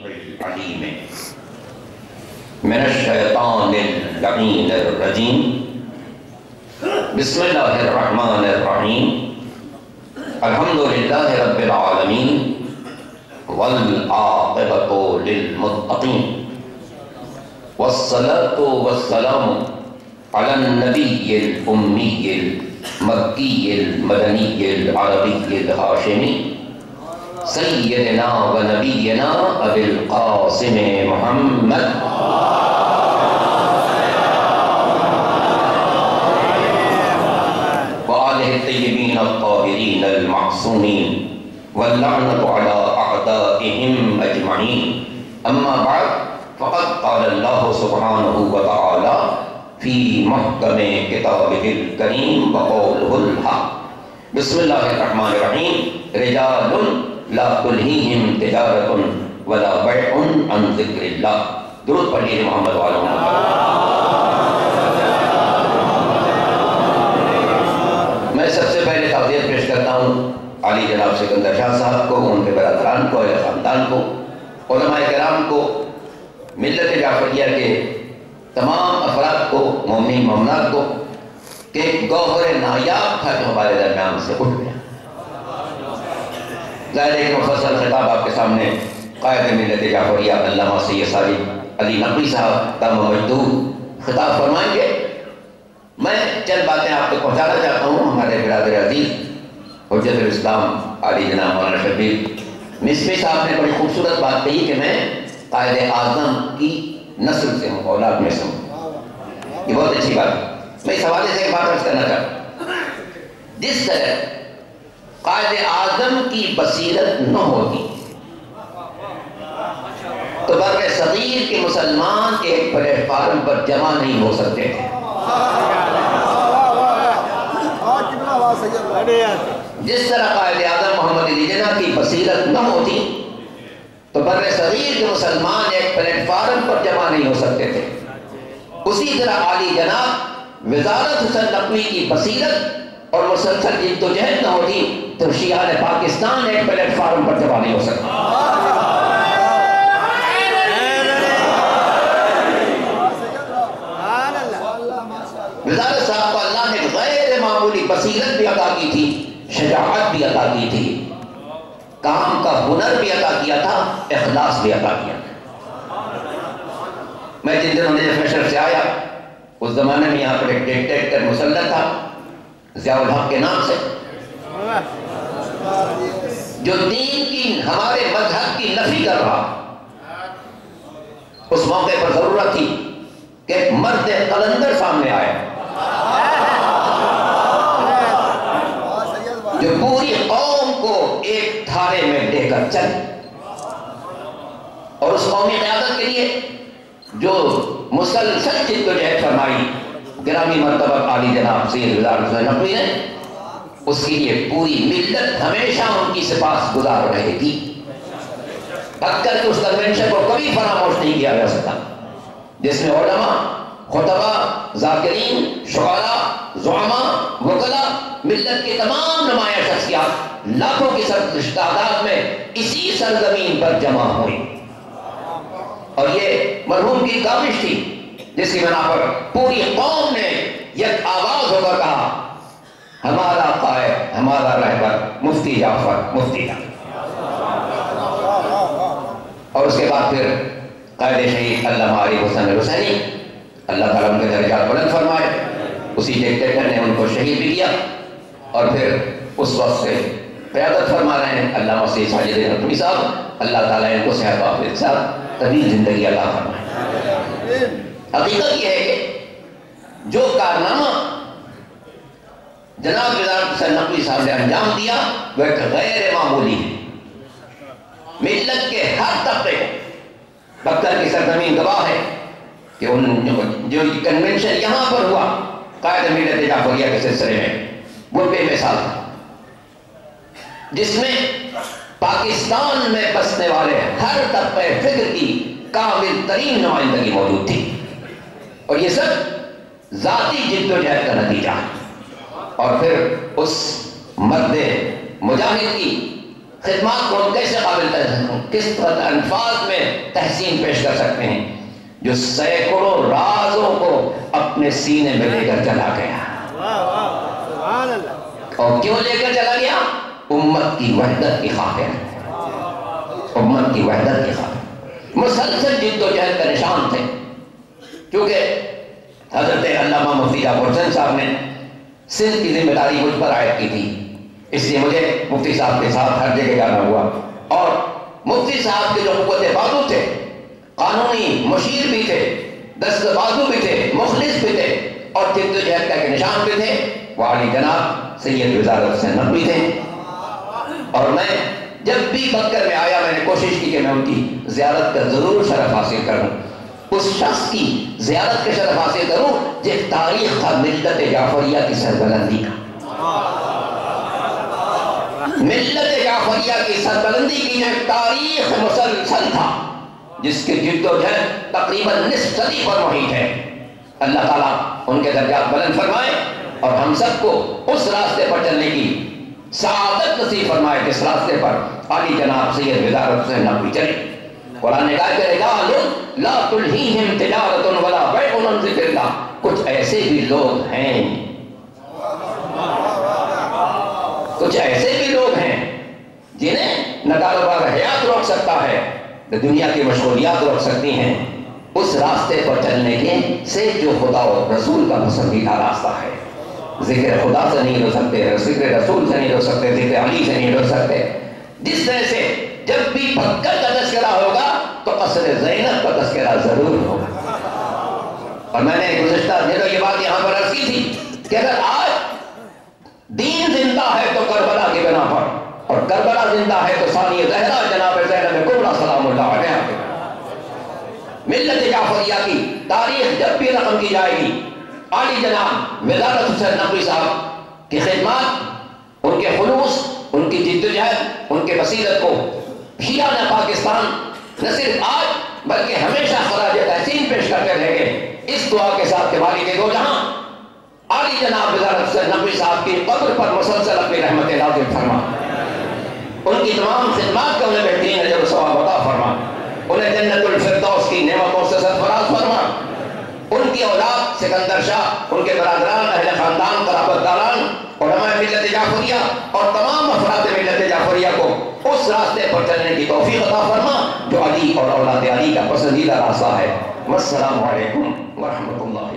العليم من الشيطان اللعين الرجيم بسم الله الرحمن الرحيم الحمد لله رب العالمين والعاقبة للمتقين والصلاة والسلام على النبي الأمي المكي المدني العربي الهاشمي سيدنا ونبينا أبي القاسم محمد وآله الطيبين الطاهرين المعصومين واللعنة على أعدائهم أجمعين أما بعد فقد قال الله سبحانه وتعالى في محكم كتابه الكريم وقوله الحق بسم الله الرحمن الرحيم رجال لا تلهيهم تجارة ولا بيع عن ذكر الله درود پڑھیے محمد وعلیہ وسلم. میں سب سے پہلے تعزیت پیش کرتا ہوں عالی جناب سکندر شاہ صاحب کو، ان کے برادران کو، اہل خاندان کو، علماء کرام کو، ملت جعفریہ کے تمام افراد کو، مومنین مومنات کو کہ گوہر نایاب تھا جو ہمارے درمیان سے اٹھ گیا. ظاہر ایک مفصل خطاب آپ کے سامنے قائد ملت جعفریہ علامہ سید صالح علی نقوی صاحب دامہ مجدود خطاب فرمائیں گے. میں چند باتیں آپ تک پہنچانا چاہتا ہوں. ہمارے برادر عزیز حجت الاسلام علی جناب مولانا شبیر مصری صاحب نے بڑی خوبصورت بات کہی کہ میں قائد اعظم کی نسل سے ہوں، اولاد میں سے ہوں. یہ بہت اچھی بات ہے. میں اس حوالے سے ایک بات عرض کرنا چاہتا ہوں. جس طرح قائد اعظم کی بصیرت نہ ہوتی تو بر صغیر کے مسلمان ایک پلیٹ فارم پر جمع نہیں ہو سکتے تھے. جس طرح قائد اعظم محمد علی جناح کی بصیرت نہ ہوتی تو بر صغیر کے مسلمان ایک پلیٹ فارم پر جمع نہیں ہو سکتے تھے. اسی طرح عالی جناب وزارت حسن نقوی کی بصیرت اور مسلسل جدوجہد نہ ہوتی تو شیعہ پاکستان ایک پلیٹ فارم پر جمع نہیں ہو سکتا. وزارت صاحب کو اللہ نے غیر معمولی بصیرت بھی عطا کی تھی، شجاعت بھی عطا کی تھی، کام کا ہنر بھی عطا کیا تھا، اخلاص بھی عطا کیا تھا. میں جن دنوں نجف مشرف سے آیا اس زمانے میں یہاں پر ایک ڈکٹیٹر مسلط تھا ضیاء الحق کے نام سے، جو دین کی ہمارے مذہب کی نفی کر رہا. اس موقع پر ضرورت تھی کہ ایک مرد قلندر سامنے آئے جو پوری قوم کو ایک دھارے میں لے کر چلے اور اس قومی قیادت کے لیے جو مسلسل جدوجہد فرمائی گرامی مرتبہ عالی جناب سید وزارت حسن نقوی نے، اس کے لیے پوری ملت ہمیشہ ان کی سپاس گزار رہے گی. اکثر کہ اس کنونشن کو کبھی فراموش نہیں کیا جا سکتا جس میں علماء، خطباء، ذاکرین، شعراء، زعماء، وکلاء، ملت کے تمام نمایاں شخصیات لاکھوں کی تعداد میں اسی سرزمین پر جمع ہوئی. اور یہ مرحوم کی کاوش تھی جس کی بنا پر پوری قوم نے یک آواز ہو کر کہا ہمارا قائد، ہمارا رہبر مفتی جعفر، مفتی جعفر. اور اس کے بعد پھر قائد شہید علامہ علی حسن الحسینی اللہ تعالیٰ ان کے درجات بلند فرمائے، اسی ڈکٹیٹر نے ان کو شہید بھی کیا اور پھر اس وقت سے قیادت فرما رہے ہیں علامہ سید ساجد نقوی صاحب. اللہ تعالیٰ ان کو صحت و عافیت صاحب طویل زندگی عطا فرمائے. حقیقت یہ ہے کہ جو کارنامہ جناب وزارت حسن نقوی صاحب نے انجام دیا وہ ایک غیر معمولی ہے. ملت کے ہر طبقے کو بکر کی سرزمین گواہ ہے کہ ان جو کنونشن یہاں پر ہوا قائد ملت جعفریہ کے سلسلے میں وہ بے مثال تھا، جس میں پاکستان میں بسنے والے ہر طبقے فکر کی کامل ترین نمائندگی موجود تھی. اور یہ سب ذاتی جدوجہد کا نتیجہ ہے. اور پھر اس مرد مجاہد کی خدمات کو ہم کیسے کس طرح الفاظ میں تحسین پیش کر سکتے ہیں؟ جو سینکڑوں رازوں کو اپنے سینے میں لے کر چلا گیا. اور کیوں لے کر چلا گیا؟ امت کی وحدت کی خاطر. امت کی وحدت کی خاطر مسلسل جد و جہد کا نشان تھے. کیونکہ حضرت علامہ مفتی جعفر حسین صاحب نے سندھ کی ذمہ داری مجھ پر عائد کی تھی، اس لیے مجھے مفتی صاحب کے ساتھ ہر جگہ جانا ہوا. اور مفتی صاحب کے جو قوت بازو تھے، قانونی مشیر بھی تھے، دست بازو بھی تھے، مخلص بھی تھے، اور جد و جہد کا نشان بھی تھے، وہ عالی جناب سید وزارت حسین نقوی تھے. اور میں جب بھی بکر میں آیا میں نے کوشش کی کہ میں ان کی زیارت کا ضرور شرف حاصل کروں، اس شخص کی زیارت کا شرف حاصل کروں جس تاریخ تھا ملت جعفریہ کی سربلندی کا. ملت جعفریہ کی سربلندی کی جو تاریخ مسلسل تھا، جس کے جد و جہد تقریباً نصف صدی پر محیط ہے. اللہ تعالیٰ ان کے درجات بلند فرمائے اور ہم سب کو اس راستے پر چلنے کی سعادت نصیب فرمائے جس راستے پر عالی جناب سید وزارت حسین نقوی چلے. قرآن نے کہا کہ رجال لا تلہیہم تجارت ولا بیع عن ذکر اللہ. کچھ ایسے بھی لوگ ہیں، کچھ ایسے بھی لوگ ہیں جنہیں نہ کاروبار حیات روک سکتا ہے نہ دنیا کی مشغولیات روک سکتی ہیں اس راستے پر چلنے کے سے جو خدا و رسول کا پسندیدہ راستہ ہے. ذکر خدا سے نہیں روک سکتے، ذکر رسول سے نہیں روک سکتے، ذکر علی سے نہیں روک سکتے. جس طرح سے جب بھی بکر کا تذکرہ ہوگا تو قصر زینب کا تذکرہ ضرور ہوگا. اور میں نے گزشتہ دنوں یہ بات یہاں پر عرض کی تھی کہ اگر آج دین زندہ ہے تو کربلا کی بنا پر، اور کربلا زندہ ہے تو ثانی زہرا جناب زینب کبریٰ سلام اللہ علیہا. ملت جعفریہ کی تاریخ جب بھی رقم کی جائے گی، عالی جناب وزارت حسین نقوی صاحب کی خدمات، ان کے خلوص، ان کی جد و جہد، ان کے بصیرت کو شیعہ پاکستان نہ صرف آج بلکہ ہمیشہ خراج تحسین پیش کرتے رہیں گے. اس دعا کے ساتھ کہ مالک دو جہاں عالی جناب وزارت حسین نقوی صاحب کی قبر پر مسلسل اپنی رحمت نازل فرما، ان کی تمام خدمات کا انہیں بہترین اجر و ثواب عطا فرما، انہیں جنت الفردوس کی نعمتوں سے سرفراز فرما. ان کی اولاد سکندر شاہ، ان کے برادران، اہل خاندان، قرابت داران، علماء ملت جعفریہ اور تمام افراد ملت جعفریہ کو اس راستے پر چلنے کی توفیق عطا فرما جو علی اور اولاد علی کا پسندیدہ راستہ ہے. والسلام علیکم ورحمۃ اللہ.